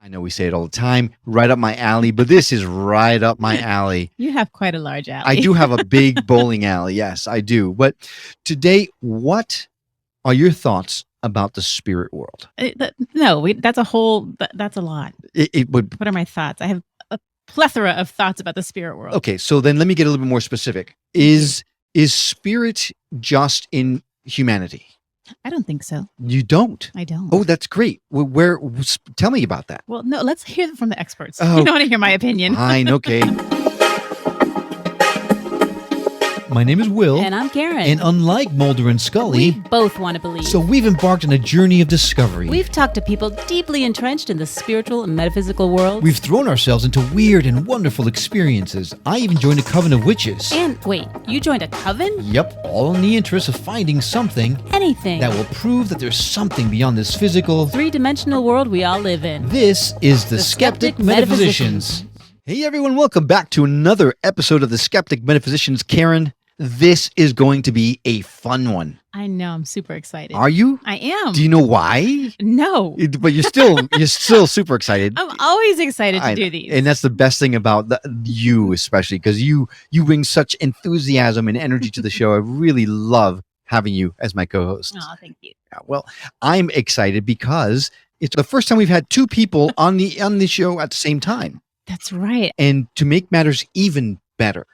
I know we say it all the time, right up my alley, but this is right up my alley. You have quite a large alley. I do have a big bowling alley. Yes, I do. But today, what are your thoughts about the spirit world? That's a lot. It would. What are my thoughts? I have a plethora of thoughts about the spirit world. Okay, so then let me get a little bit more specific. Is spirit just in humanity? I don't think so. You don't? I don't. Oh, that's great. Tell me about that. Well, no, let's hear from the experts. Oh, You don't want to hear my opinion. Fine, okay. My name is Will. And I'm Karen. And unlike Mulder and Scully, we both want to believe. So we've embarked on a journey of discovery. We've talked to people deeply entrenched in the spiritual and metaphysical world. We've thrown ourselves into weird and wonderful experiences. I even joined a coven of witches. And wait, you joined a coven? Yep, all in the interest of finding something. Anything. That will prove that there's something beyond this physical, three-dimensional world we all live in. This is the Skeptic Metaphysicians. Hey everyone, welcome back to another episode of the Skeptic Metaphysicians. Karen, this is going to be a fun one. I know. I'm super excited. Are you? I am. Do you know why? No. But you're still super excited. I'm always excited to do these. And that's the best thing about you, especially because you bring such enthusiasm and energy to the show. I really love having you as my co-host. Oh, thank you. Yeah, well, I'm excited because it's the first time we've had two people on the show at the same time. That's right. And to make matters even better,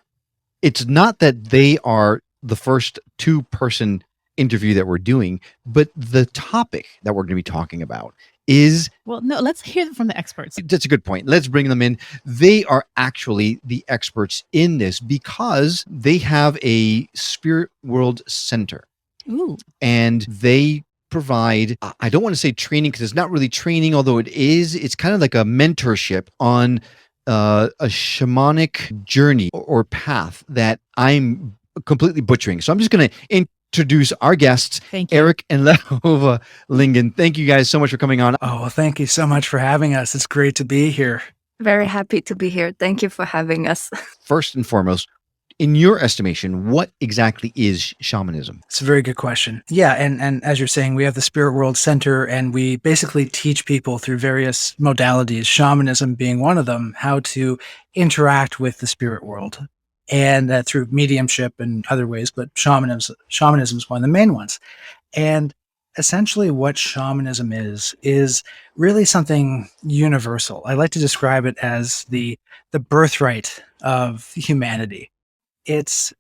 it's not that they are the first two-person interview that we're doing, but the topic that we're going to be talking about is... Well, no, let's hear from the experts. That's a good point. Let's bring them in. They are actually the experts in this because they have a spirit world center. Ooh. And they provide, I don't want to say training because it's not really training, although it is. It's kind of like a mentorship on a shamanic journey or path that I'm completely butchering. So I'm just going to introduce our guests, Eric and Lehova Lingen. Thank you guys so much for coming on. Oh, well, thank you so much for having us. It's great to be here. Very happy to be here. Thank you for having us. First and foremost, in your estimation, what exactly is shamanism? It's a very good question. Yeah, and as you're saying, we have the Spirit World Center, and we basically teach people through various modalities, shamanism being one of them, how to interact with the spirit world. And through mediumship and other ways, but shamanism is one of the main ones. And essentially what shamanism is really something universal. I like to describe it as the birthright of humanity. It's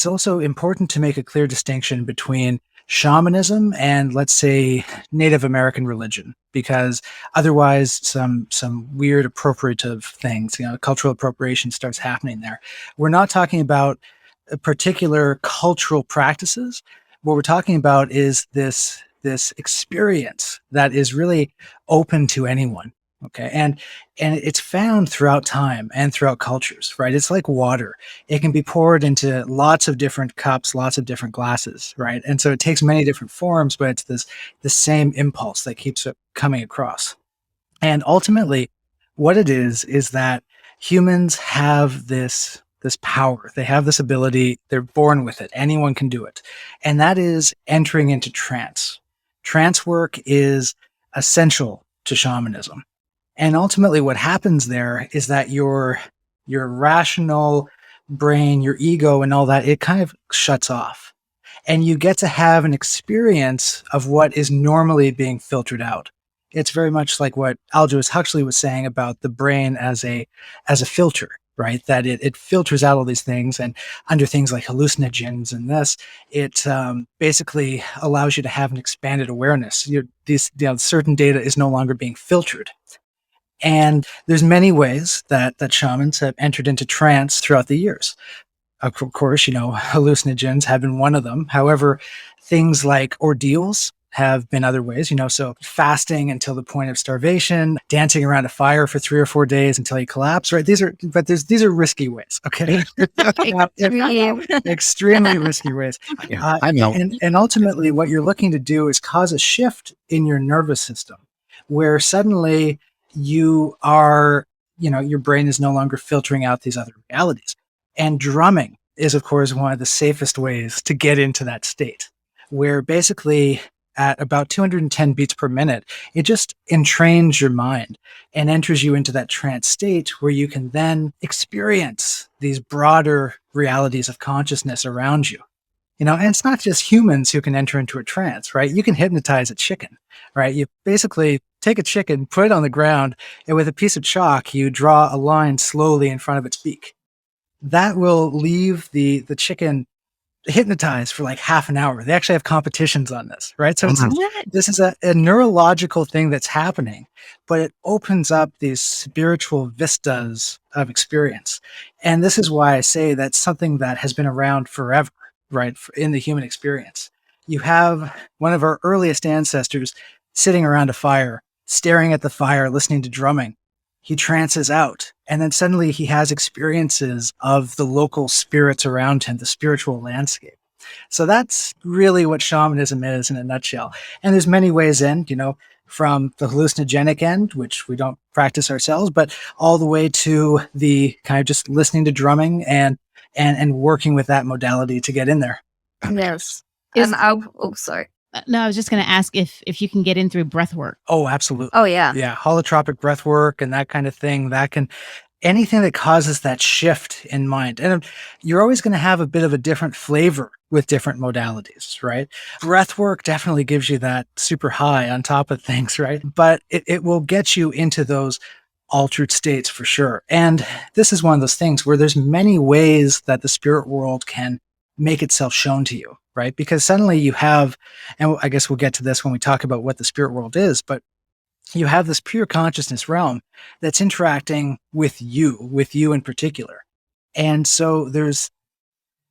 also important to make a clear distinction between shamanism and, let's say, Native American religion, because otherwise some weird appropriative things, cultural appropriation starts happening there. We're not talking about particular cultural practices. What we're talking about is this experience that is really open to anyone. Okay. And it's found throughout time and throughout cultures, right? It's like water. It can be poured into lots of different cups, lots of different glasses, right? And so it takes many different forms, but it's the same impulse that keeps it coming across. And ultimately what it is that humans have this power. They have this ability. They're born with it. Anyone can do it. And that is entering into trance. Trance work is essential to shamanism. And ultimately what happens there is that your rational brain, your ego and all that, it kind of shuts off. And you get to have an experience of what is normally being filtered out. It's very much like what Aldous Huxley was saying about the brain as a filter, right? That it filters out all these things, and under things like hallucinogens and this, it basically allows you to have an expanded awareness. Certain data is no longer being filtered. And there's many ways that shamans have entered into trance throughout the years. Of course, hallucinogens have been one of them. However, things like ordeals have been other ways, so fasting until the point of starvation, dancing around a fire for 3 or 4 days until you collapse, right? These are risky ways, okay? Extremely risky ways. Yeah, I know. And ultimately what you're looking to do is cause a shift in your nervous system where suddenly you are, your brain is no longer filtering out these other realities. And drumming is, of course, one of the safest ways to get into that state, where basically at about 210 beats per minute, it just entrains your mind and enters you into that trance state where you can then experience these broader realities of consciousness around you. And it's not just humans who can enter into a trance, right? You can hypnotize a chicken, right? You basically take a chicken, put it on the ground, and with a piece of chalk, you draw a line slowly in front of its beak. That will leave the chicken hypnotized for like half an hour. They actually have competitions on this, right? So this is a neurological thing that's happening, but it opens up these spiritual vistas of experience. And this is why I say that's something that has been around forever, right? In the human experience. You have one of our earliest ancestors sitting around a fire, staring at the fire, listening to drumming. He trances out, and then suddenly he has experiences of the local spirits around him, the spiritual landscape. So that's really what shamanism is in a nutshell. And there's many ways in, from the hallucinogenic end, which we don't practice ourselves, but all the way to the kind of just listening to drumming and working with that modality to get in there. Yes. Is- Sorry. No, I was just going to ask if you can get in through breath work. Oh, absolutely. Oh, yeah. Yeah. Holotropic breath work and that kind of thing, anything that causes that shift in mind. And you're always going to have a bit of a different flavor with different modalities, right? Breath work definitely gives you that super high on top of things, right? But it will get you into those altered states for sure. And this is one of those things where there's many ways that the spirit world can make itself shown to you, right? Because suddenly you have, and I guess we'll get to this when we talk about what the spirit world is, but you have this pure consciousness realm that's interacting with you in particular. And so there's,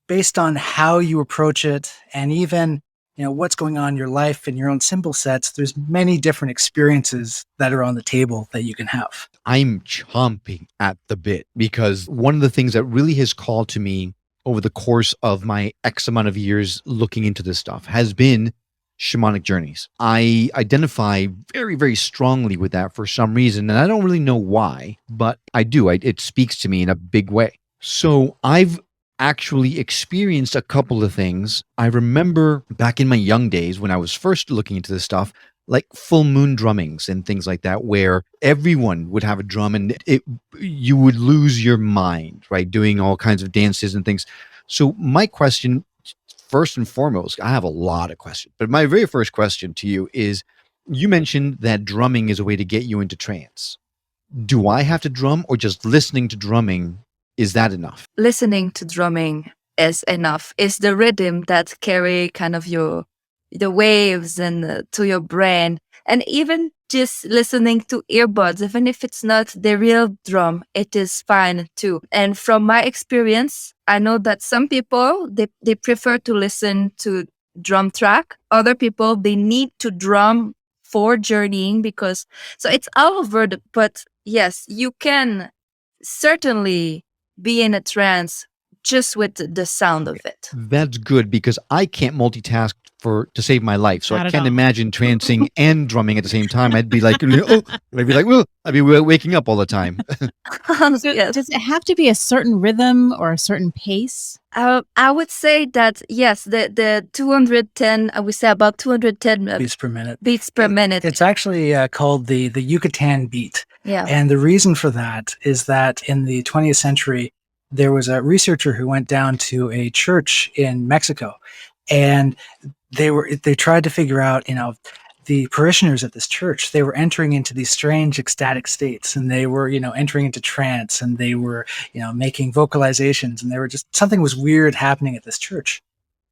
based on how you approach it and even, what's going on in your life and your own symbol sets, there's many different experiences that are on the table that you can have. I'm chomping at the bit because one of the things that really has called to me over the course of my X amount of years looking into this stuff has been shamanic journeys. I identify very, very strongly with that for some reason, and I don't really know why, but I do. It speaks to me in a big way. So I've actually experienced a couple of things. I remember back in my young days when I was first looking into this stuff, like full moon drummings and things like that, where everyone would have a drum and you would lose your mind, right? Doing all kinds of dances and things. So my question, first and foremost, I have a lot of questions, but my very first question to you is, you mentioned that drumming is a way to get you into trance. Do I have to drum, or just listening to drumming, is that enough? Listening to drumming is enough. It's the rhythm that carry kind of the waves and to your brain. And even just listening to earbuds, even if it's not the real drum, it is fine too. And from my experience, I know that some people, they prefer to listen to drum track. Other people, they need to drum for journeying so it's all over but yes, you can certainly be in a trance just with the sound of it. That's good, because I can't multitask to save my life. So Not I at can't all. imagine trancing and drumming at the same time. I'd be like, I'd be waking up all the time. Yes. Does it have to be a certain rhythm or a certain pace? I would say that yes, the 210, I would say about 210 Beats per minute. beats per minute. It's actually called the Yucatan beat. Yeah. And the reason for that is that in the 20th century, there was a researcher who went down to a church in Mexico, and they tried to figure out, the parishioners at this church, they were entering into these strange ecstatic states, and they were, entering into trance, and they were, making vocalizations, and they were just, something was weird happening at this church.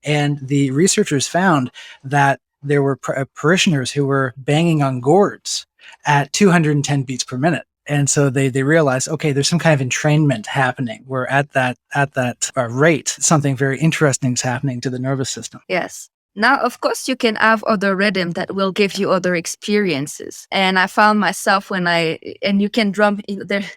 And the researchers found that there were parishioners who were banging on gourds at 210 beats per minute. And so they realized, okay, there's some kind of entrainment happening where at that rate, something very interesting is happening to the nervous system. Yes. Now, of course, you can have other rhythm that will give you other experiences. And I found myself and you can drum there.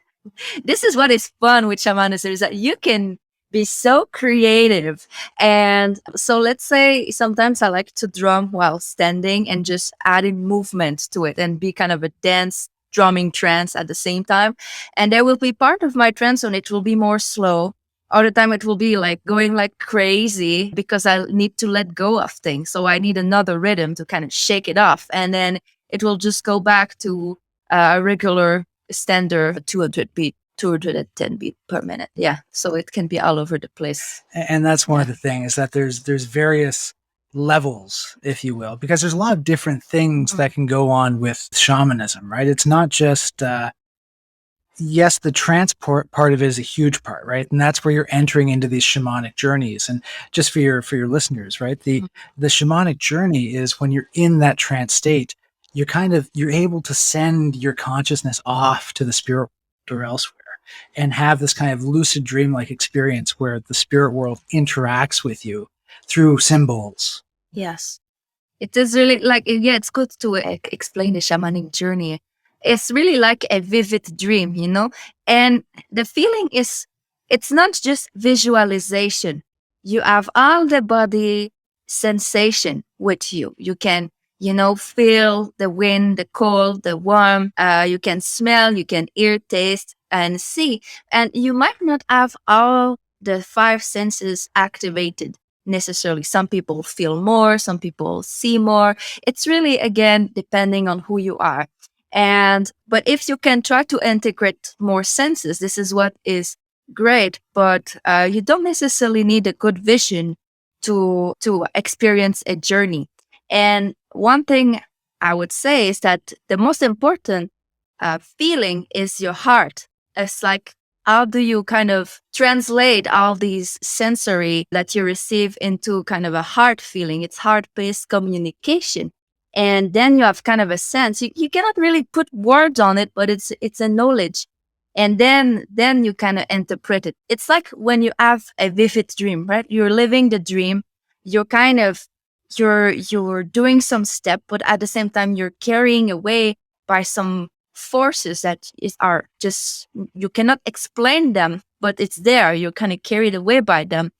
This is what is fun with shamanism, is that you can be so creative. And so let's say sometimes I like to drum while standing and just adding movement to it and be kind of a dance drumming trance at the same time. And there will be part of my trance and it will be more slow. Other time it will be like going like crazy because I need to let go of things. So I need another rhythm to kind of shake it off. And then it will just go back to a regular standard 200 beat, 210 beat per minute. Yeah. So it can be all over the place. And that's one of the things, is that there's various levels, if you will, because there's a lot of different things that can go on with shamanism, right? It's not just, yes, the transport part of it is a huge part, right? And that's where you're entering into these shamanic journeys. And just for your listeners, right? The shamanic journey is when you're in that trance state, you're able to send your consciousness off to the spirit or elsewhere and have this kind of lucid dream-like experience where the spirit world interacts with you through symbols. Yes. It is really like, yeah, it's good to explain the shamanic journey. It's really like a vivid dream, you know? And the feeling is, it's not just visualization. You have all the body sensation with you. You can, feel the wind, the cold, the warm. You can smell, you can hear, taste, and see. And you might not have all the 5 senses activated necessarily. Some people feel more, some people see more. It's really, again, depending on who you are. But if you can try to integrate more senses, this is what is great. But you don't necessarily need a good vision to experience a journey. And one thing I would say is that the most important feeling is your heart. It's like, how do you kind of translate all these sensory that you receive into kind of a heart feeling? It's heart-based communication. And then you have kind of a sense. You cannot really put words on it, but it's a knowledge. And then you kind of interpret it. It's like when you have a vivid dream, right? You're living the dream. You're kind of, you're doing some step, but at the same time, you're carrying away by some forces that are just, you cannot explain them, but it's there. You're kind of carried away by them.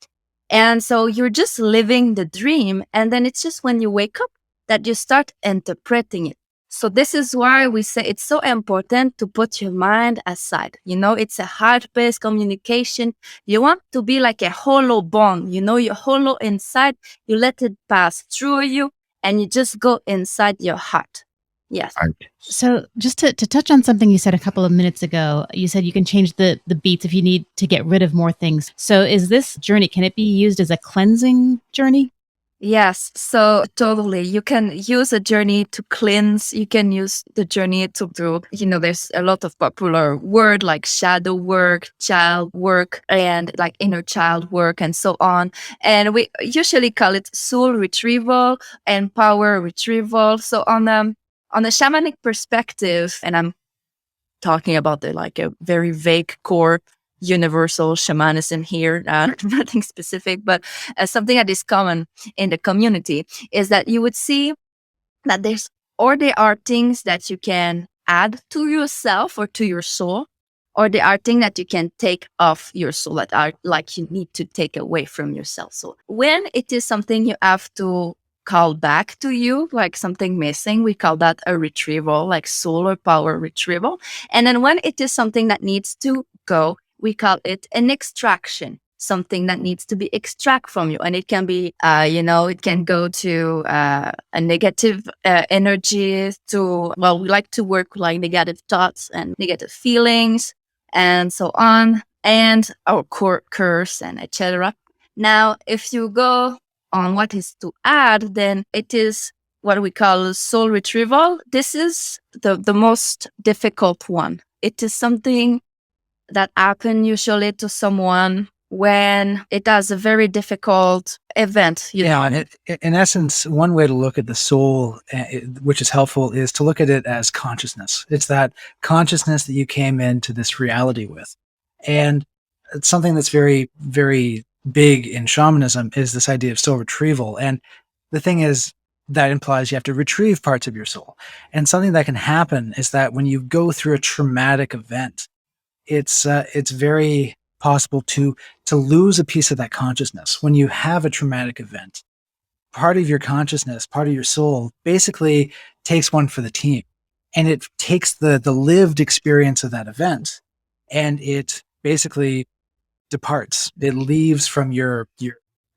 And so you're just living the dream. And then it's just when you wake up that you start interpreting it. So this is why we say it's so important to put your mind aside. It's a heart-based communication. You want to be like a hollow bone. You're hollow inside. You let it pass through you and you just go inside your heart. Yes. So just to touch on something you said a couple of minutes ago, you said you can change the beats if you need to get rid of more things. So is this journey, can it be used as a cleansing journey? Yes, so totally. You can use a journey to cleanse. You can use the journey to do, there's a lot of popular word like shadow work, child work, and like inner child work and so on. And we usually call it soul retrieval and power retrieval. So on a shamanic perspective, and I'm talking about like a very vague core universal shamanism here, nothing specific, but something that is common in the community is that you would see that there are things that you can add to yourself or to your soul, or there are things that you can take off your soul that are like you need to take away from yourself. So when it is something you have to call back to you, like something missing, we call that a retrieval, like soul or power retrieval. And then when it is something that needs to go, we call it an extraction, something that needs to be extract from you. And it can be, it can go to a negative energy to, we like to work with like negative thoughts and negative feelings and so on, and our curse and etc. Now, if you go on what is to add, then it is what we call soul retrieval. This is the most difficult one. It is something that happen usually to someone when it has a very difficult event. And in essence, one way to look at the soul, which is helpful, is to look at it as consciousness. It's that consciousness that you came into this reality with. And it's something that's very, very big in shamanism is this idea of soul retrieval. And the thing is, that implies you have to retrieve parts of your soul. And something that can happen is that when you go through a traumatic event, it's very possible to lose a piece of that consciousness. When you have a traumatic event, part of your consciousness, part of your soul basically takes one for the team. And it takes the lived experience of that event and it basically departs. It leaves from your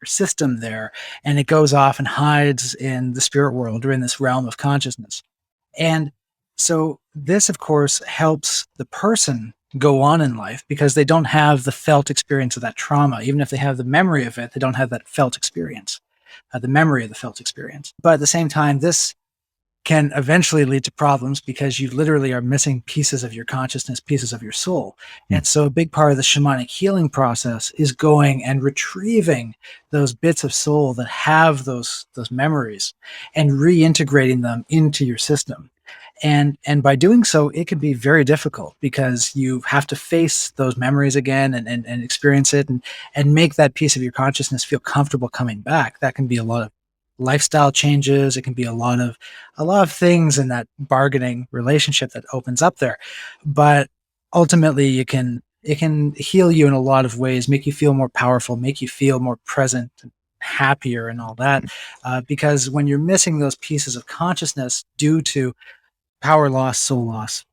system there, and it goes off and hides in the spirit world or in this realm of consciousness. And so this, of course, helps the person go on in life because they don't have the felt experience of that trauma. Even if they have the memory of it, they don't have that felt experience, the memory of the felt experience. But at the same time, this can eventually lead to problems because you literally are missing pieces of your consciousness, pieces of your soul. And so a big part of the shamanic healing process is going and retrieving those bits of soul that have those memories and reintegrating them into your system. And by doing so, it can be very difficult because you have to face those memories again and experience it and make that piece of your consciousness feel comfortable coming back. That can be a lot of lifestyle changes. It can be a lot of things in that bargaining relationship that opens up there. But ultimately it can heal you in a lot of ways, make you feel more powerful, make you feel more present, happier and all that. Because when you're missing those pieces of consciousness due to power loss, soul loss,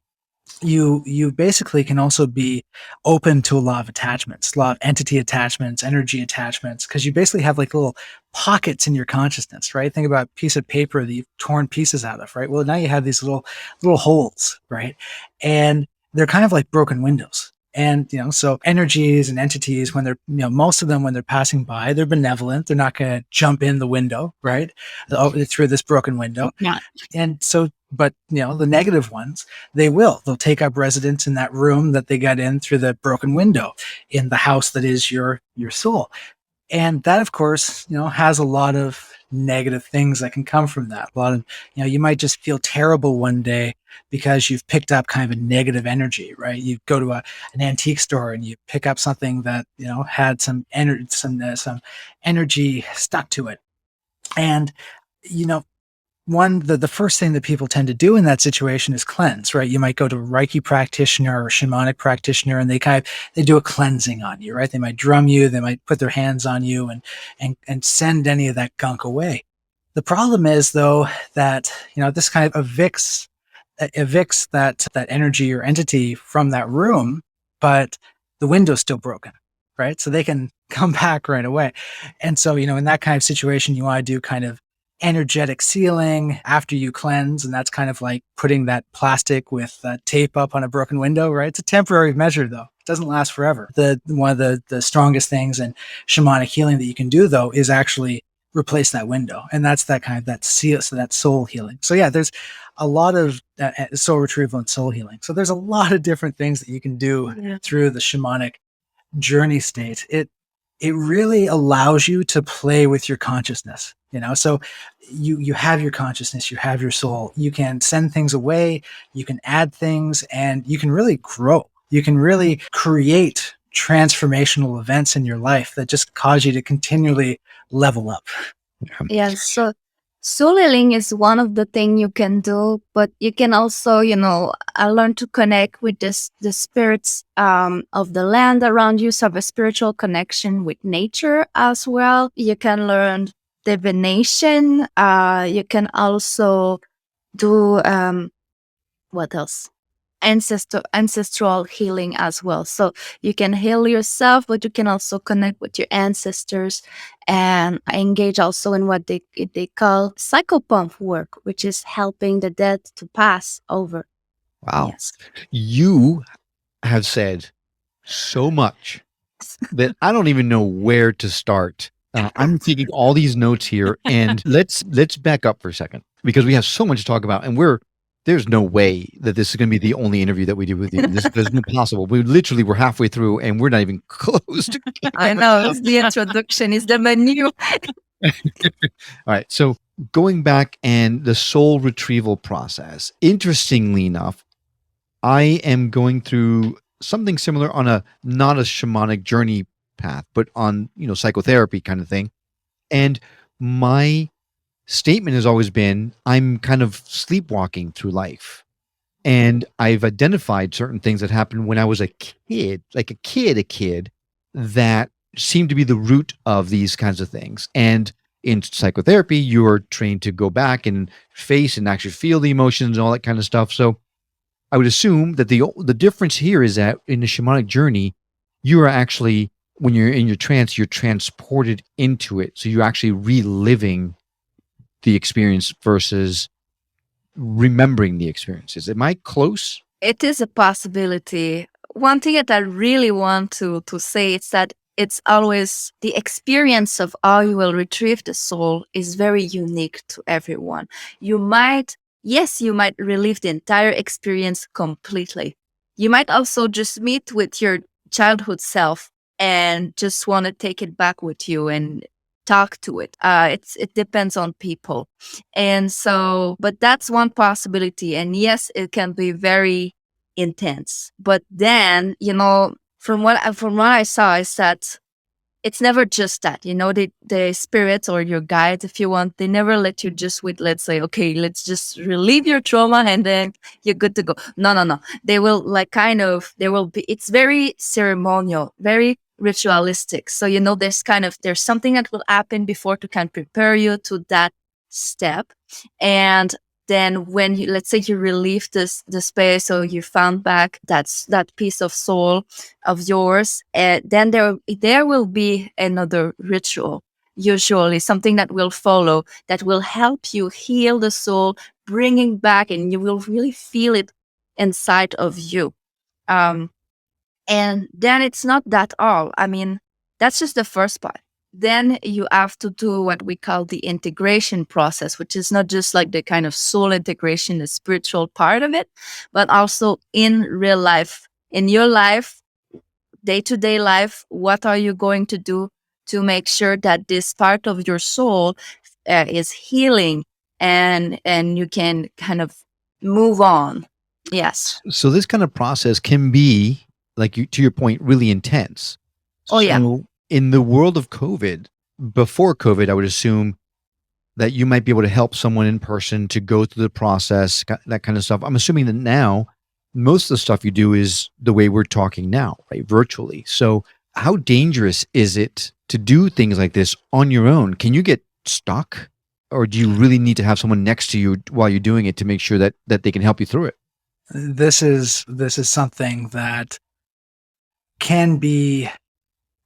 you basically can also be open to a lot of attachments, a lot of entity attachments, energy attachments, because you basically have like little pockets in your consciousness, right? Think about a piece of paper that you've torn pieces out of, right? Well, now you have these little holes, right? And they're kind of like broken windows. And, so energies and entities, when they're, most of them, when they're passing by, they're benevolent. They're not going to jump in the window, right? Through this broken window. Yeah. And so, but, the negative ones, they'll take up residence in that room that they got in through the broken window in the house that is your soul. And that, of course, has a lot of negative things that can come from that. A lot of, you might just feel terrible one day because you've picked up kind of a negative energy, right? You go to an antique store and you pick up something that, had some energy stuck to it. And, the first thing that people tend to do in that situation is cleanse, right? You might go to a Reiki practitioner or a shamanic practitioner and they do a cleansing on you, right? They might drum you, they might put their hands on you and send any of that gunk away. The problem is though that, this kind of evicts that energy or entity from that room, but the window's still broken, right? So they can come back right away. And so, in that kind of situation, you want to do kind of energetic sealing after you cleanse, and that's kind of like putting that plastic with tape up on a broken window, right? It's a temporary measure though. It doesn't last forever. One of the strongest things in shamanic healing that you can do though is actually replace that window, and that's that kind of that seal, so that soul healing. So yeah, there's a lot of soul retrieval and soul healing. So there's a lot of different things that you can do through the shamanic journey state. It really allows you to play with your consciousness, so you have your consciousness, you have your soul, you can send things away, you can add things, and you can really grow. You can really create transformational events in your life that just cause you to continually level up. Yes. So soul healing is one of the things you can do, but you can also, learn to connect with the spirits of the land around you. So have a spiritual connection with nature as well. You can learn divination. You can also do what else? Ancestral healing as well. So you can heal yourself, but you can also connect with your ancestors and engage also in what they call psychopomp work, which is helping the dead to pass over. Wow. Yes. You have said so much that I don't even know where to start. I'm taking all these notes here, and let's back up for a second because we have so much to talk about, and there's no way that this is going to be the only interview that we do with you. This is impossible. We're halfway through and we're not even close to. I know, it's the introduction, it's the menu. All right. So going back and the soul retrieval process, interestingly enough, I am going through something similar on not a shamanic journey path, but on, psychotherapy kind of thing. And my statement has always been, I'm kind of sleepwalking through life. And I've identified certain things that happened when I was a kid, like a kid, that seemed to be the root of these kinds of things. And in psychotherapy, you're trained to go back and face and actually feel the emotions and all that kind of stuff. So I would assume that the difference here is that in the shamanic journey, you are actually when you're in your trance, you're transported into it. So you're actually reliving the experience versus remembering the experiences. Am I close? It is a possibility. One thing that I really want to say is that it's always the experience of how you will retrieve the soul is very unique to everyone. You might relive the entire experience completely. You might also just meet with your childhood self and just want to take it back with you and talk to it. It depends on people. And so, but that's one possibility. And yes, it can be very intense. But then, from what I saw is that it's never just that, the spirits or your guides, if you want, they never let you just with, let's say, okay, let's just relieve your trauma and then you're good to go. No. They will it's very ceremonial, very ritualistic. So, there's something that will happen before to kind of prepare you to that step. And then when let's say you relieve the space or you found back that piece of soul of yours, then there will be another ritual, usually something that will follow, that will help you heal the soul, bringing back, and you will really feel it inside of you. And then it's not that all. I mean, that's just the first part. Then you have to do what we call the integration process, which is not just like the kind of soul integration, the spiritual part of it, but also in real life. In your life, day-to-day life, what are you going to do to make sure that this part of your soul is healing and you can kind of move on? Yes. So this kind of process can be, to your point, really intense. Oh, yeah. So in the world of COVID, before COVID, I would assume that you might be able to help someone in person to go through the process, that kind of stuff. I'm assuming that now most of the stuff you do is the way we're talking now, right? Virtually. So how dangerous is it to do things like this on your own? Can you get stuck, or do you really need to have someone next to you while you're doing it to make sure that they can help you through it? This is something that can be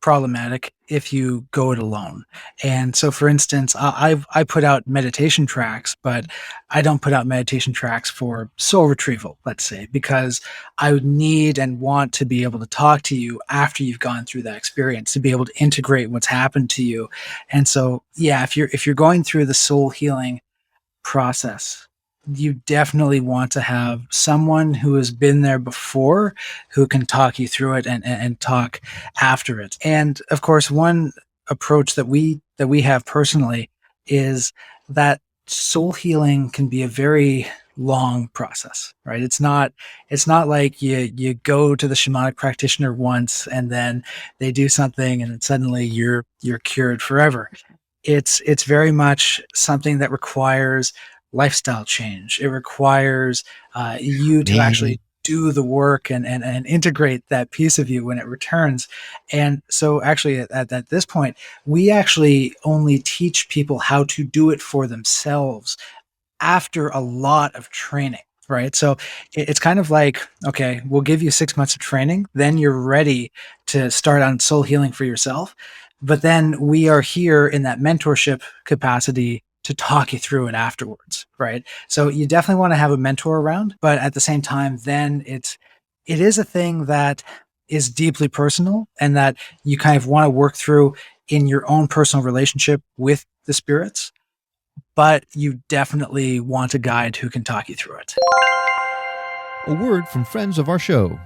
problematic if you go it alone. And so, for instance, I put out meditation tracks, but I don't put out meditation tracks for soul retrieval, let's say, because I would need and want to be able to talk to you after you've gone through that experience, to be able to integrate what's happened to you. And so, yeah, if you're going through the soul healing process, you definitely want to have someone who has been there before, who can talk you through it and talk after it. And of course, one approach that we have personally is that soul healing can be a very long process, right? It's not like you go to the shamanic practitioner once and then they do something and then suddenly you're cured forever. It's very much something that requires lifestyle change. It requires you to actually do the work and integrate that piece of you when it returns. And so actually at this point, we actually only teach people how to do it for themselves after a lot of training, right? So it's kind of like, okay, we'll give you 6 months of training, then you're ready to start on soul healing for yourself. But then we are here in that mentorship capacity to talk you through it afterwards, right? So you definitely want to have a mentor around, but at the same time, then it is a thing that is deeply personal and that you kind of want to work through in your own personal relationship with the spirits, but you definitely want a guide who can talk you through it. A word from friends of our show.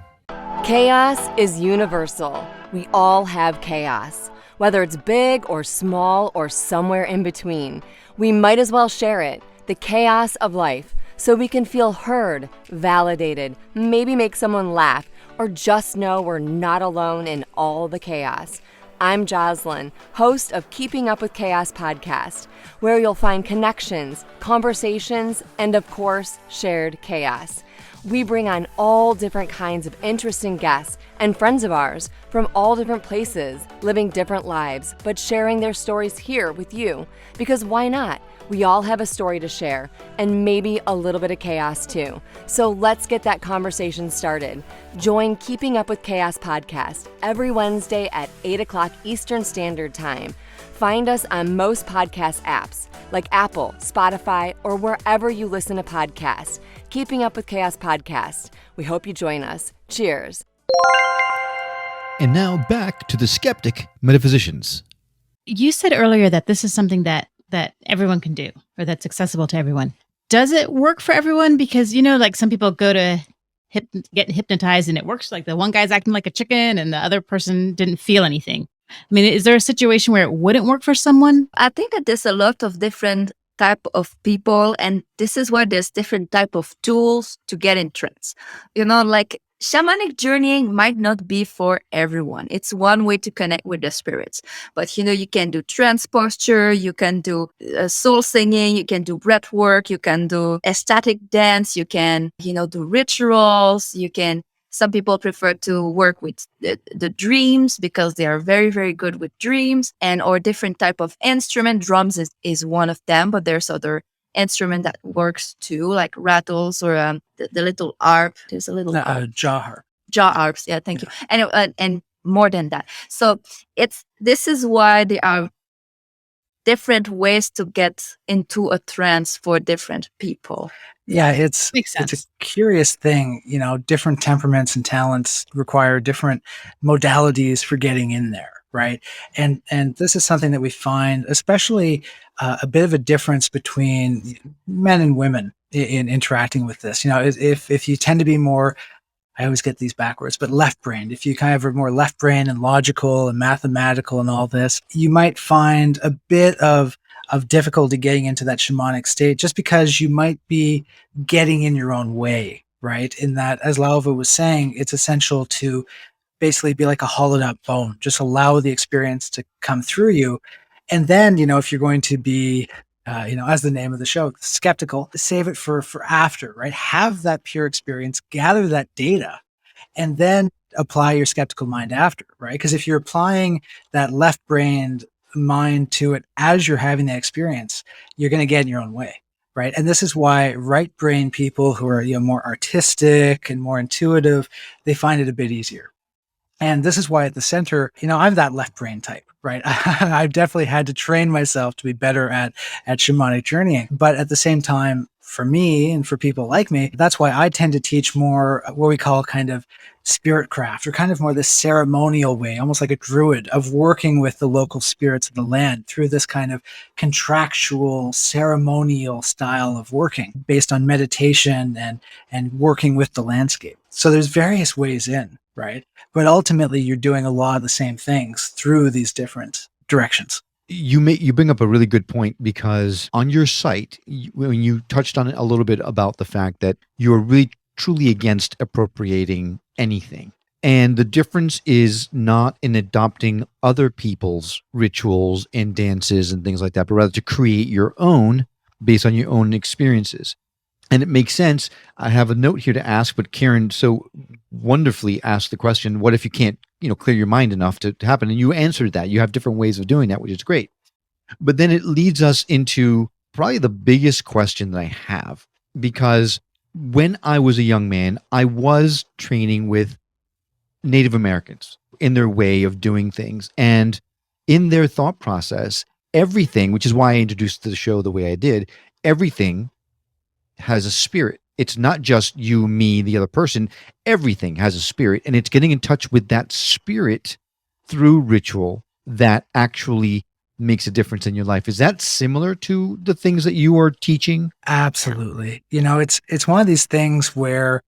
Chaos is universal. We all have chaos. Whether it's big or small or somewhere in between, we might as well share it, the chaos of life, so we can feel heard, validated, maybe make someone laugh, or just know we're not alone in all the chaos. I'm Jocelyn, host of Keeping Up with Chaos podcast, where you'll find connections, conversations, and of course, shared chaos. We bring on all different kinds of interesting guests and friends of ours from all different places, living different lives, but sharing their stories here with you. Because why not? We all have a story to share, and maybe a little bit of chaos too. So let's get that conversation started. Join Keeping Up with Chaos podcast every Wednesday at 8 o'clock Eastern Standard Time. Find us on most podcast apps like Apple, Spotify, or wherever you listen to podcasts. Keeping Up with Chaos podcast. We hope you join us. Cheers. And now back to the Skeptic Metaphysicians. You said earlier that this is something that everyone can do, or that's accessible to everyone. Does it work for everyone? Because, like some people go to get hypnotized and it works. Like the one guy's acting like a chicken and the other person didn't feel anything. I mean, is there a situation where it wouldn't work for someone? I think that there's a lot of different type of people, and this is why there's different type of tools to get in trance. Like shamanic journeying might not be for everyone. It's one way to connect with the spirits. But, you can do trance posture, you can do soul singing, you can do breath work, you can do ecstatic dance, you can, do rituals, some people prefer to work with the dreams because they are very, very good with dreams or different type of instrument. Drums is one of them, but there's other instrument that works too, like rattles or the little harp. There's a little jaw harp. Jaw harps. Yeah, thank you. And more than that. So this is why there are different ways to get into a trance for different people. Yeah, it's Makes sense. It's a curious thing. Different temperaments and talents require different modalities for getting in there, right? And this is something that we find, especially a bit of a difference between men and women in interacting with this. If you tend to be more, I always get these backwards, but left-brained. If you kind of are more left-brained and logical and mathematical and all this, you might find a bit of difficulty getting into that shamanic state just because you might be getting in your own way, right? In that, as Laura was saying, it's essential to basically be like a hollowed out bone. Just allow the experience to come through you. And then, if you're going to be, as the name of the show, skeptical, save it for after, right? Have that pure experience, gather that data, and then apply your skeptical mind after, right? Because if you're applying that left-brained mind to it as you're having the experience, you're going to get in your own way, right? And this is why right-brain people who are more artistic and more intuitive, they find it a bit easier. And this is why at the center, I'm that left brain type, right? I've definitely had to train myself to be better at shamanic journeying. But at the same time, for me and for people like me, that's why I tend to teach more what we call kind of spirit craft, or kind of more this ceremonial way, almost like a druid, of working with the local spirits of the land through this kind of contractual, ceremonial style of working based on meditation and working with the landscape. So there's various ways in, right? But ultimately, you're doing a lot of the same things through these different directions. You bring up a really good point, because on your site, when you touched on it a little bit about the fact that you're really truly against appropriating anything. And the difference is not in adopting other people's rituals and dances and things like that, but rather to create your own based on your own experiences. And it makes sense. I have a note here to ask, but Karen so wonderfully asked the question, what if you can't, clear your mind enough to happen? And you answered that. You have different ways of doing that, which is great. But then it leads us into probably the biggest question that I have, because when I was a young man, I was training with Native Americans in their way of doing things. And in their thought process, everything, which is why I introduced the show the way I did, everything has a spirit. It's not just you, me, the other person. Everything has a spirit, and it's getting in touch with that spirit through ritual that actually makes a difference in your life. Is that similar to the things that you are teaching? Absolutely. It's one of these things where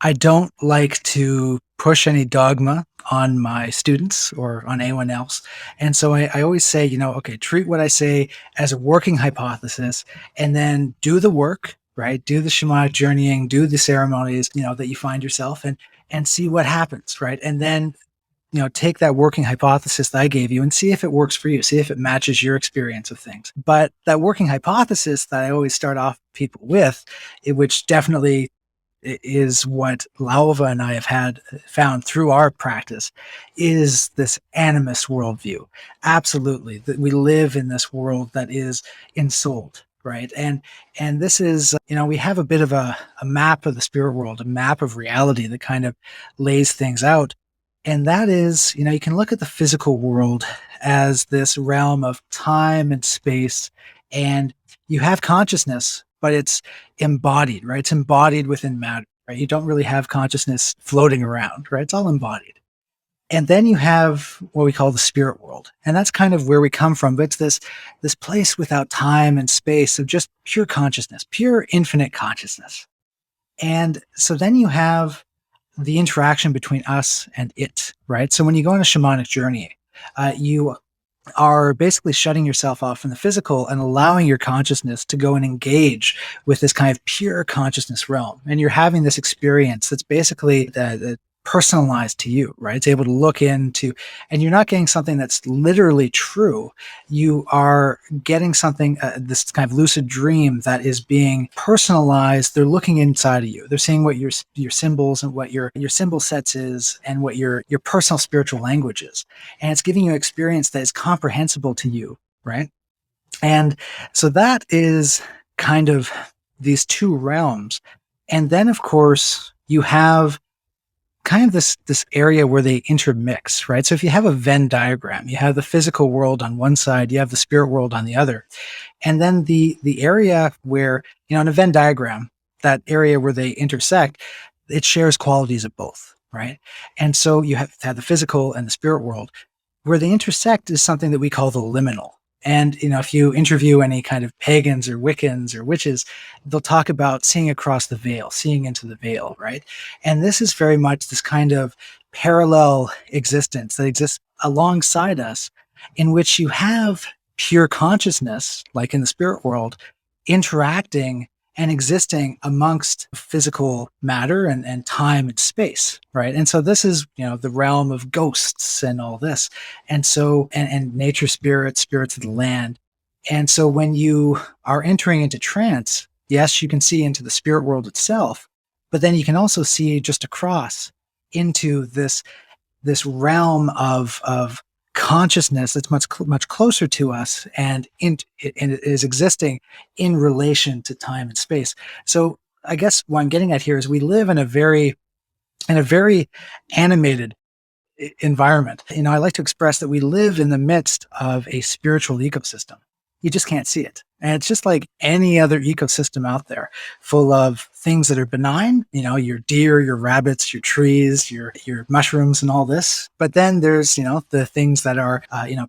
I don't like to push any dogma on my students or on anyone else. And so I always say, okay, treat what I say as a working hypothesis, and then do the work, right? Do the shamanic journeying, do the ceremonies, that you find yourself, and see what happens, right? And then, take that working hypothesis that I gave you and see if it works for you, see if it matches your experience of things. But that working hypothesis that I always start off people with, which definitely is what Laura and I have found through our practice, is this animist worldview. Absolutely. That we live in this world that is ensouled, right? And this is, we have a bit of a map of the spirit world, a map of reality that kind of lays things out. And that is, you can look at the physical world as this realm of time and space, and you have consciousness, but it's embodied, right? It's embodied within matter, right? You don't really have consciousness floating around, right? It's all embodied. And then you have what we call the spirit world. And that's kind of where we come from. But it's this place without time and space of just pure consciousness, pure infinite consciousness. And so then you have the interaction between us and it, right? So when you go on a shamanic journey, you are basically shutting yourself off from the physical and allowing your consciousness to go and engage with this kind of pure consciousness realm. And you're having this experience that's basically the personalized to you, right? It's able to look into, and you're not getting something that's literally true. You are getting something, this kind of lucid dream that is being personalized. They're looking inside of you. They're seeing what your symbols and what your symbol sets is and what your personal spiritual language is. And it's giving you an experience that is comprehensible to you, right? And so that is kind of these two realms. And then, of course, you have kind of this area where they intermix, right? So if you have a Venn diagram, you have the physical world on one side, you have the spirit world on the other. And then the area where, in a Venn diagram, that area where they intersect, it shares qualities of both, right? And so you have to have the physical and the spirit world. Where they intersect is something that we call the liminal. And, if you interview any kind of pagans or Wiccans or witches, they'll talk about seeing across the veil, seeing into the veil, right? And this is very much this kind of parallel existence that exists alongside us, in which you have pure consciousness, like in the spirit world, interacting and existing amongst physical matter and time and space, right? And so this is, the realm of ghosts and all this. And so, and nature spirits of the land. And so when you are entering into trance, yes, you can see into the spirit world itself, but then you can also see just across into this realm of consciousness that's much closer to us, and it is existing in relation to time and space. So I guess what I'm getting at here is we live in a very animated environment. I like to express that we live in the midst of a spiritual ecosystem. You just can't see it. And it's just like any other ecosystem out there, full of things that are benign, your deer, your rabbits, your trees, your mushrooms and all this. But then there's, the things that are,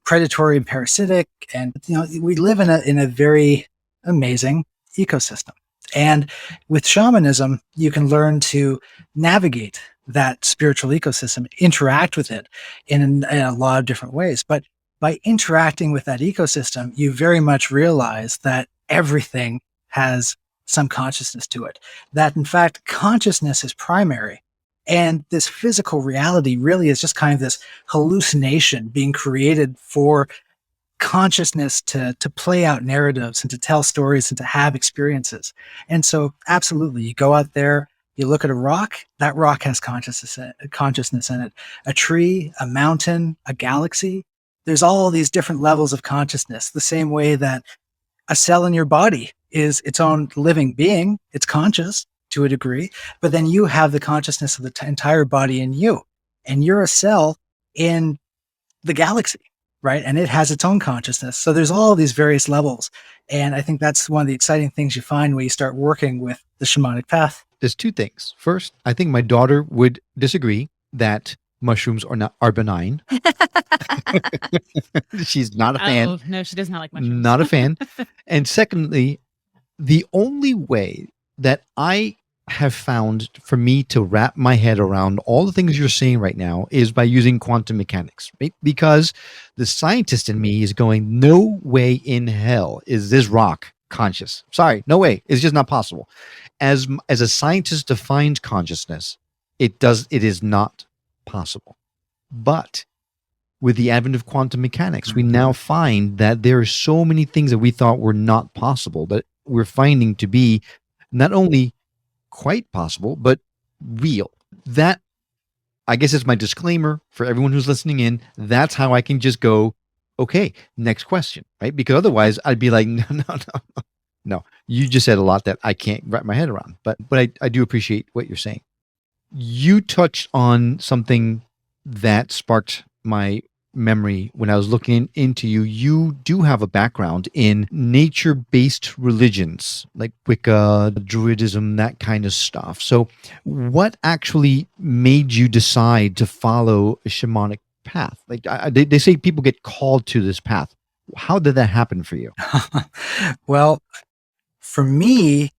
predatory and parasitic. And, we live in a very amazing ecosystem. And with shamanism, you can learn to navigate that spiritual ecosystem, interact with it in a lot of different ways. But by interacting with that ecosystem, you very much realize that everything has some consciousness to it. That, in fact, consciousness is primary. And this physical reality really is just kind of this hallucination being created for consciousness to play out narratives and to tell stories and to have experiences. And so, absolutely, you go out there, you look at a rock, that rock has consciousness in it. A tree, a mountain, a galaxy. There's all these different levels of consciousness, the same way that a cell in your body is its own living being. It's conscious to a degree, but then you have the consciousness of the entire body in you, and you're a cell in the galaxy, right? And it has its own consciousness. So there's all these various levels. And I think that's one of the exciting things you find when you start working with the shamanic path. There's two things. First, I think my daughter would disagree that mushrooms are benign. She's not a fan. Oh, no, she does not like mushrooms. Not a fan. And secondly, the only way that I have found for me to wrap my head around all the things you're saying right now is by using quantum mechanics, right? Because the scientist in me is going, no way in hell is this rock conscious. Sorry, no way. It's just not possible. As a scientist defines consciousness, it is not possible. But with the advent of quantum mechanics, we now find that there are so many things that we thought were not possible that we're finding to be not only quite possible, but real. That, I guess, is my disclaimer for everyone who's listening in. That's how I can just go, okay, next question, right? Because otherwise I'd be like, no. No, you just said a lot that I can't wrap my head around, but I do appreciate what you're saying. You touched on something that sparked my memory when I was looking into you. You do have a background in nature-based religions like Wicca, Druidism, that kind of stuff. So, what actually made you decide to follow a shamanic path? Like they say people get called to this path. How did that happen for you? Well, for me,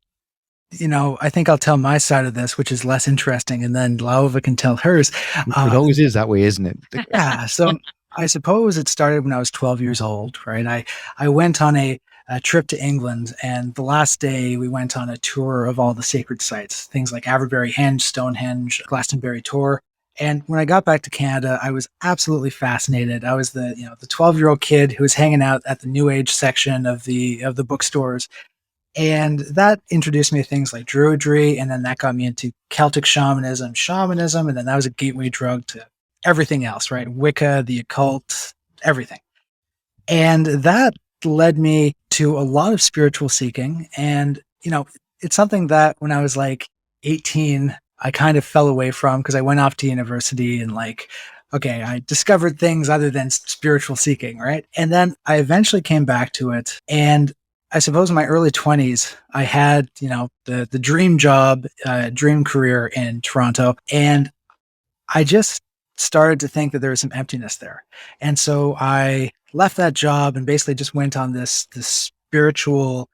I think I'll tell my side of this, which is less interesting, and then Laova can tell hers. It always is that way, isn't it? Yeah. So I suppose it started when I was 12 years old, right? I went on a trip to England, and the last day we went on a tour of all the sacred sites, things like Aberbury Henge, Stonehenge, Glastonbury Tor. And when I got back to Canada, I was absolutely fascinated. I was the 12-year-old kid who was hanging out at the New Age section of the bookstores. And that introduced me to things like Druidry, and then that got me into Celtic shamanism, and then that was a gateway drug to everything else, right? Wicca, the occult, everything. And that led me to a lot of spiritual seeking. And, it's something that when I was like 18, I kind of fell away from because I went off to university and okay, I discovered things other than spiritual seeking, right? And then I eventually came back to it. And I suppose in my early 20s, I had, the dream job, dream career in Toronto. And I just started to think that there was some emptiness there. And so I left that job and basically just went on this spiritual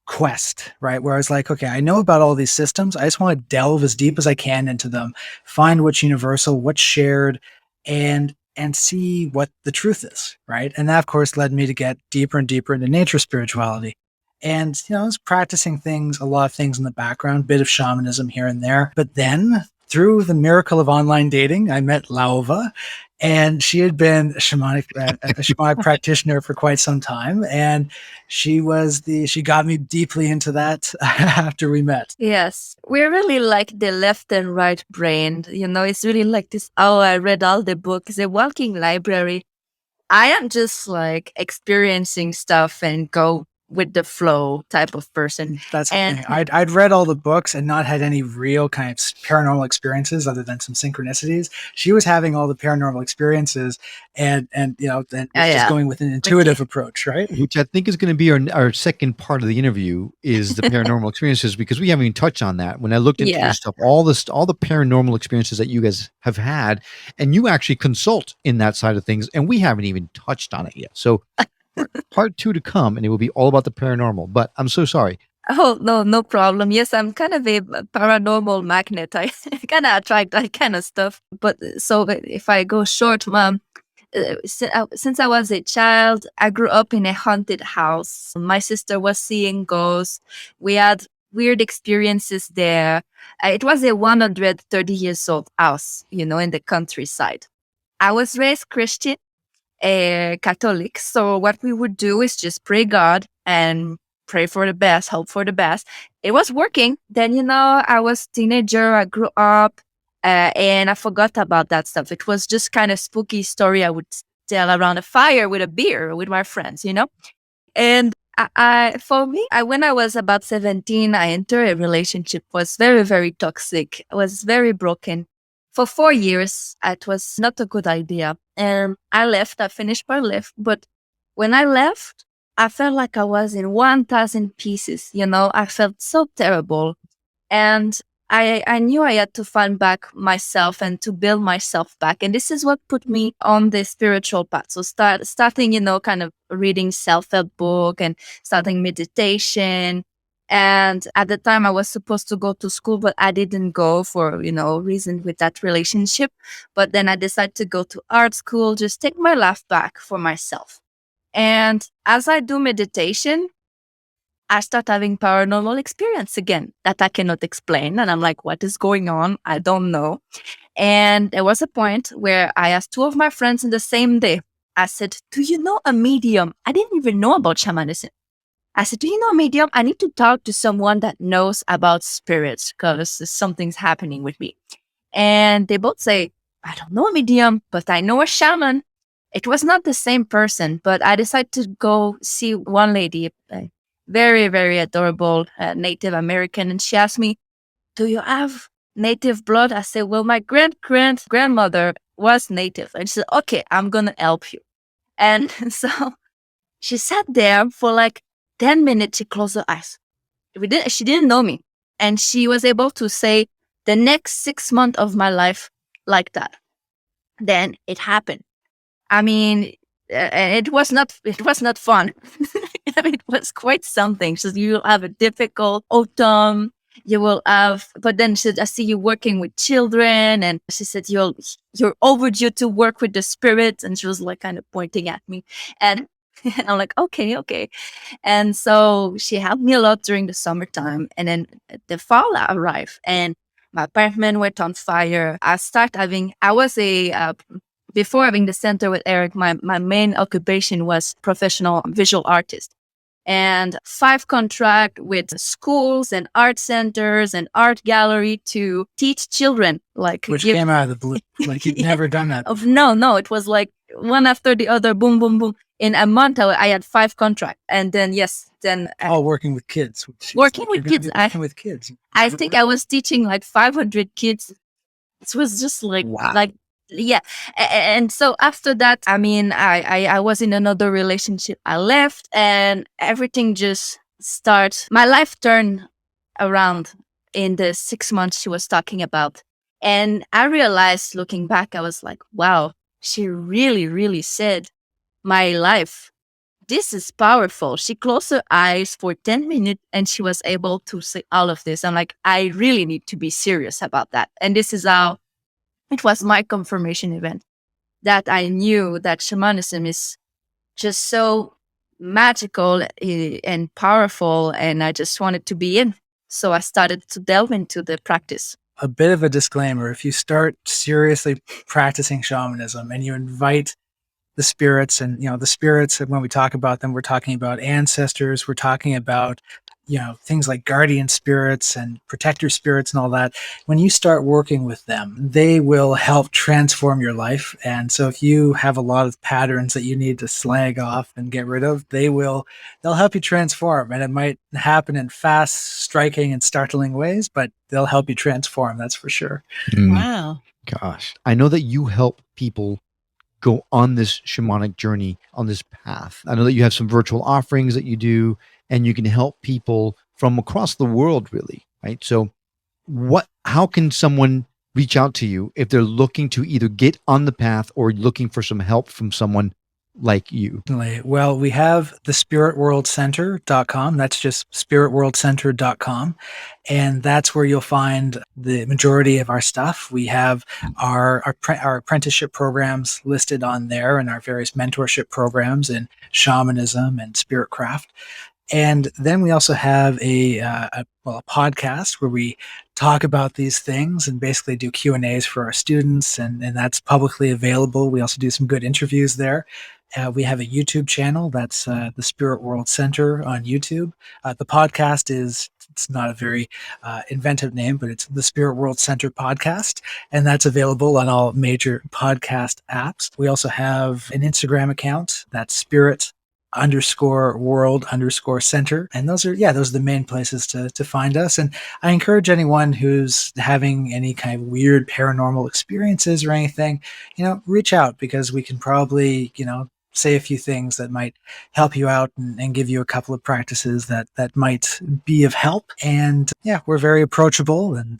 quest, right? Where I was like, okay, I know about all these systems. I just want to delve as deep as I can into them, find what's universal, what's shared, and see what the truth is, right? And that, of course, led me to get deeper and deeper into nature spirituality. And, I was practicing a lot of things in the background, bit of shamanism here and there. But then through the miracle of online dating, I met Laova, and she had been a shamanic practitioner for quite some time. And she got me deeply into that after we met. Yes, we're really like the left and right brain. It's really like this. Oh, I read all the books, a walking library. I am just like experiencing stuff and go with the flow type of person. That's the thing. I'd read all the books and not had any real kind of paranormal experiences other than some synchronicities. She was having all the paranormal experiences and just going with an intuitive approach, right? Which I think is going to be our second part of the interview is the paranormal experiences, because we haven't even touched on that. When I looked into your stuff, all the paranormal experiences that you guys have had, and you actually consult in that side of things, and we haven't even touched on it yet. So part 2 to come, and it will be all about the paranormal. But I'm so sorry. Oh, no problem. Yes, I'm kind of a paranormal magnet. I kind of attract that kind of stuff. But so if I go short, Mom, since I was a child, I grew up in a haunted house. My sister was seeing ghosts. We had weird experiences there. It was a 130 years old house, in the countryside. I was raised Christian, Catholic. So what we would do is just pray God and pray for the best, hope for the best. It was working. Then, I was a teenager. I grew up and I forgot about that stuff. It was just kind of spooky story I would tell around a fire with a beer with my friends, And for me, when I was about 17, I entered a relationship. Was very, very toxic. I was very broken. For 4 years, it was not a good idea. And I left. I finished my life. But when I left, I felt like I was in 1,000 pieces. I felt so terrible. And I knew I had to find back myself and to build myself back. And this is what put me on the spiritual path. So starting, kind of reading self-help book and starting meditation. And at the time I was supposed to go to school, but I didn't go for, reason with that relationship. But then I decided to go to art school, just take my life back for myself. And as I do meditation, I start having paranormal experience again that I cannot explain. And I'm like, what is going on? I don't know. And there was a point where I asked 2 of my friends in the same day. I said, do you know a medium? I didn't even know about shamanism. I said, do you know a medium? I need to talk to someone that knows about spirits because something's happening with me. And they both say, I don't know a medium, but I know a shaman. It was not the same person, but I decided to go see one lady, a very, very adorable Native American. And she asked me, do you have Native blood? I said, well, my grandmother was Native. And she said, okay, I'm going to help you. And so she sat there for like 10 minutes. She closed her eyes. She didn't know me. And she was able to say the next 6 months of my life like that. Then it happened. I mean, it was not fun. I mean, it was quite something. So you'll have a difficult autumn. You will have, but then she said, I see you working with children. And she said, you're overdue to work with the spirits. And she was like kind of pointing at me. And I'm like, okay. And so she helped me a lot during the summertime. And then the fall arrived and my apartment went on fire. Before having the center with Eric, my main occupation was professional visual artist. And 5 contract with schools and art centers and art gallery to teach children. Which came out of the blue. Like you'd never done that. No. It was like one after the other, boom, boom, boom. In a month, I had 5 contracts. And then, all working with kids. Working with kids. I Mm-hmm. think I was teaching like 500 kids. It was just like, wow. Yeah. And so after that, I mean, I was in another relationship. I left and everything just started. My life turned around in the 6 months she was talking about. And I realized looking back, I was like, wow, she really, really said my life. This is powerful. She closed her eyes for 10 minutes and she was able to say all of this. I'm like, I really need to be serious about that. And this is how it was my confirmation event that I knew that shamanism is just so magical and powerful. And I just wanted to be in. So I started to delve into the practice. A bit of a disclaimer. If you start seriously practicing shamanism and you invite the spirits, and the spirits, when we talk about them, we're talking about ancestors, we're talking about things like guardian spirits and protector spirits and all that. When you start working with them, they will help transform your life. And so if you have a lot of patterns that you need to slag off and get rid of, they'll help you transform. And it might happen in fast, striking and startling ways, but they'll help you transform, that's for sure. Wow. Gosh, I know that you help people go on this shamanic journey, on this path. I know that you have some virtual offerings that you do, and you can help people from across the world, really, right? So how can someone reach out to you if they're looking to either get on the path or looking for some help from someone like you? Well, we have the spiritworldcenter.com. That's just spiritworldcenter.com. And that's where you'll find the majority of our stuff. We have our apprenticeship programs listed on there and our various mentorship programs in shamanism and spirit craft. And then we also have a podcast where we talk about these things and basically do Q&As for our students, and that's publicly available. We also do some good interviews there. We have a YouTube channel. That's the Spirit World Center on YouTube. The podcast it's not a very inventive name, but it's the Spirit World Center podcast, and that's available on all major podcast apps. We also have an Instagram account. That's Spirit_World_Center. And those are the main places to find us. And I encourage anyone who's having any kind of weird paranormal experiences or anything, reach out, because we can probably, say a few things that might help you out and give you a couple of practices that might be of help. And we're very approachable, and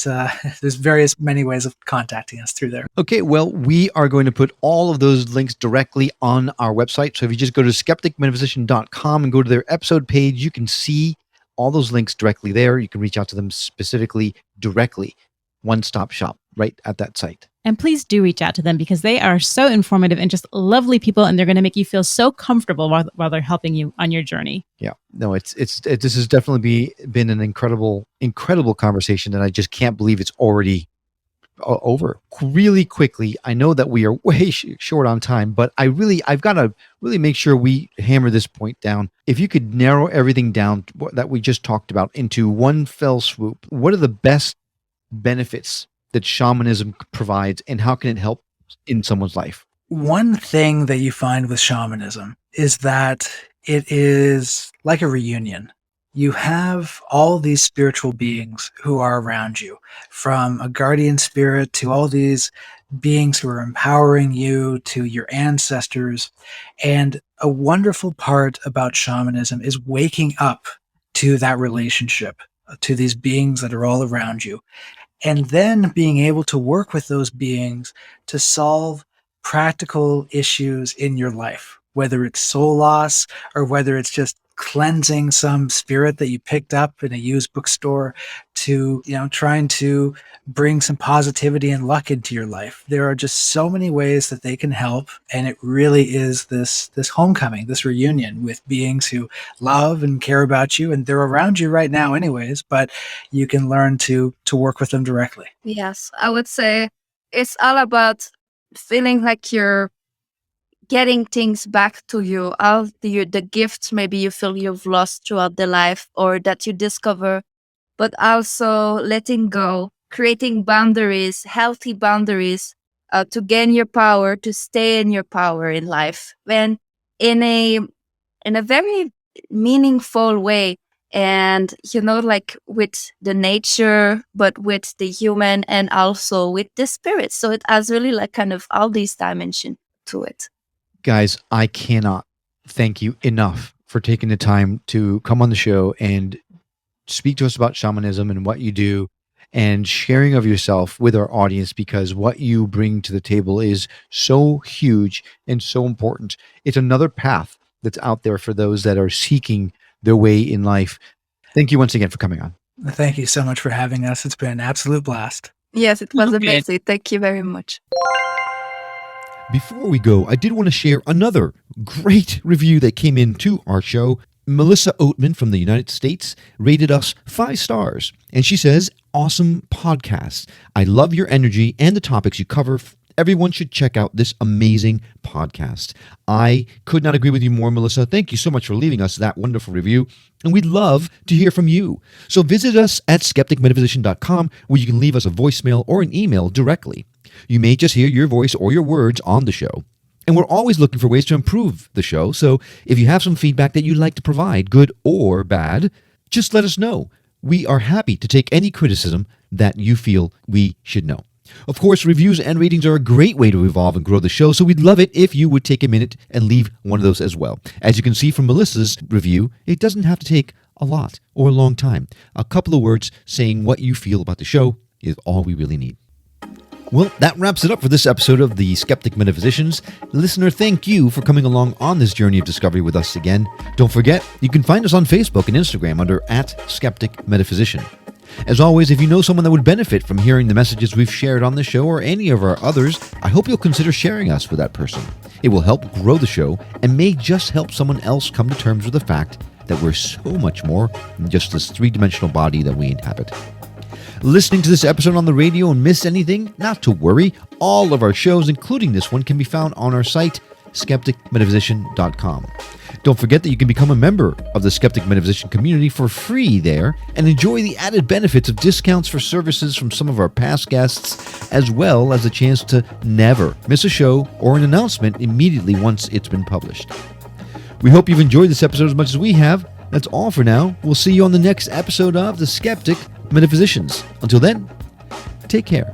there's many ways of contacting us through there. Okay, well, we are going to put all of those links directly on our website. So if you just go to skepticmetaphysician.com and go to their episode page, you can see all those links directly there. You can reach out to them specifically, directly, one-stop shop right at that site. And please do reach out to them, because they are so informative and just lovely people, and they're going to make you feel so comfortable while they're helping you on your journey. Yeah, no, this has definitely been an incredible conversation, and I just can't believe it's already over really quickly. I know that we are way short on time, but I've got to really make sure we hammer this point down. If you could narrow everything down that we just talked about into one fell swoop, what are the best benefits that shamanism provides, and how can it help in someone's life? One thing that you find with shamanism is that it is like a reunion. you have all these spiritual beings who are around you, from a guardian spirit to all these beings who are empowering you to your ancestors. And a wonderful part about shamanism is waking up to that relationship, to these beings that are all around you, and then being able to work with those beings to solve practical issues in your life, whether it's soul loss or whether it's just cleansing some spirit that you picked up in a used bookstore, to trying to bring some positivity and luck into your life. There are just so many ways that they can help, and it really is this homecoming, this reunion with beings who love and care about you, and they're around you right now anyways, but you can learn to work with them directly. Yes, I would say it's all about feeling like you're getting things back to you, all the gifts maybe you feel you've lost throughout the life or that you discover, but also letting go, creating boundaries, healthy boundaries, to gain your power, to stay in your power in life, and in a very meaningful way. And like with the nature, but with the human and also with the spirit. So it has really like kind of all these dimensions to it. Guys, I cannot thank you enough for taking the time to come on the show and speak to us about shamanism and what you do, and sharing of yourself with our audience, because what you bring to the table is so huge and so important. It's another path that's out there for those that are seeking their way in life. Thank you once again for coming on. Thank you so much for having us. It's been an absolute blast. Yes, it was Okay. amazing. Thank you very much. Before we go, I did want to share another great review that came into our show. Melissa Oatman from the United States rated us 5 stars, and she says, "Awesome podcast. I love your energy and the topics you cover. Everyone should check out this amazing podcast." I could not agree with you more, Melissa. Thank you so much for leaving us that wonderful review, and we'd love to hear from you. So visit us at skepticmetaphysician.com, where you can leave us a voicemail or an email directly. You may just hear your voice or your words on the show. And we're always looking for ways to improve the show, so if you have some feedback that you'd like to provide, good or bad, just let us know. We are happy to take any criticism that you feel we should know. Of course, reviews and ratings are a great way to evolve and grow the show, so we'd love it if you would take a minute and leave one of those as well. As you can see from Melissa's review, it doesn't have to take a lot or a long time. A couple of words saying what you feel about the show is all we really need. Well, that wraps it up for this episode of the Skeptic Metaphysicians. Listener, thank you for coming along on this journey of discovery with us again. Don't forget, you can find us on Facebook and Instagram under @Skeptic Metaphysician. As always, if you know someone that would benefit from hearing the messages we've shared on the show or any of our others, I hope you'll consider sharing us with that person. It will help grow the show and may just help someone else come to terms with the fact that we're so much more than just this 3-dimensional body that we inhabit. Listening to this episode on the radio and miss anything? Not to worry. All of our shows, including this one, can be found on our site, skepticmetaphysician.com. Don't forget that you can become a member of the Skeptic Metaphysician community for free there and enjoy the added benefits of discounts for services from some of our past guests, as well as a chance to never miss a show or an announcement immediately once it's been published. We hope you've enjoyed this episode as much as we have. That's all for now. We'll see you on the next episode of The Skeptic Metaphysicians. Until then, take care.